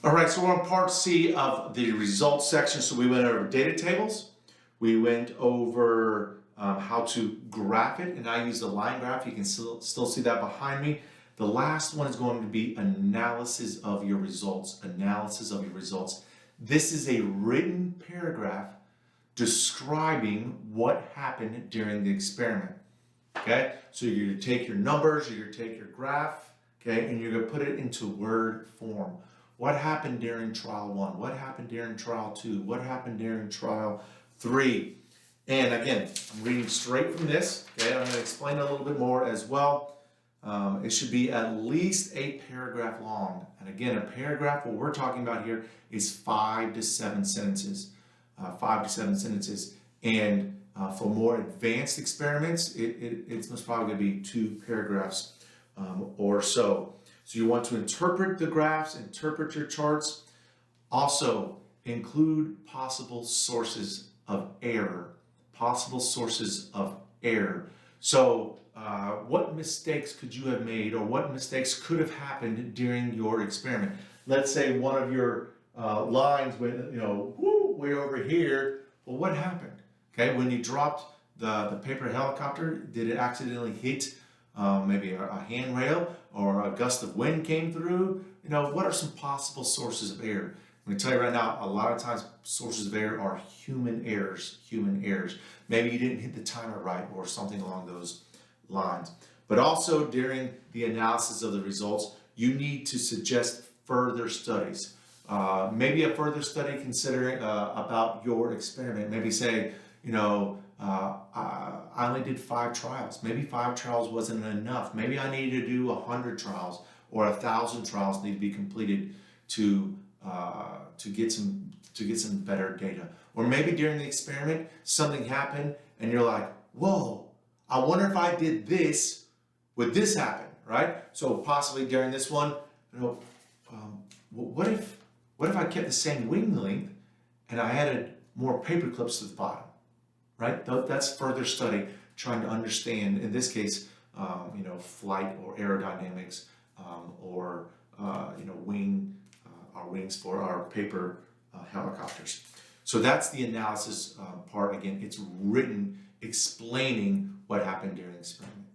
All right, so we're on part C of the results section. So we went over data tables. We went over how to graph it, and I used a line graph. You can still see that behind me. The last one is going to be analysis of your results. Analysis of your results. This is a written paragraph describing what happened during the experiment. Okay, so you're going to take your numbers, you're going to take your graph, okay, and you're going to put it into word form. What happened during trial 1? What happened during trial 2? What happened during trial 3? And again, I'm reading straight from this, okay? I'm going to explain a little bit more as well. It should be at least a paragraph long. And again, a paragraph, what we're talking about here is 5 to 7 sentences. 5 to 7 sentences. And for more advanced experiments, it's most probably going to be 2 paragraphs or so. So you want to interpret the graphs, interpret your charts. Also, include possible sources of error. Possible sources of error. So what mistakes could you have made, or what mistakes could have happened during your experiment? Let's say one of your lines went, way over here. Well, what happened? Okay, when you dropped the paper helicopter, did it accidentally hit maybe a handrail, or a gust of wind came through? What are some possible sources of error? I'm going to tell you right now, a lot of times sources of error are human errors. Human errors. Maybe you didn't hit the timer right, or something along those lines. But also during the analysis of the results, you need to suggest further studies. Maybe a further study considering about your experiment. Maybe say, I only did 5 trials. Maybe 5 trials wasn't enough. Maybe I needed to do 100 trials, or 1,000 trials need to be completed to get some better data. Or maybe during the experiment something happened and you're like, whoa, I wonder if I did this, would this happen, right? So possibly during this one, what if I kept the same wing length and I added more paper clips to the bottom, right? That's further study, trying to understand, in this case, flight or aerodynamics, or our wings for our paper helicopters. So that's the analysis part. Again, it's written explaining what happened during the experiment.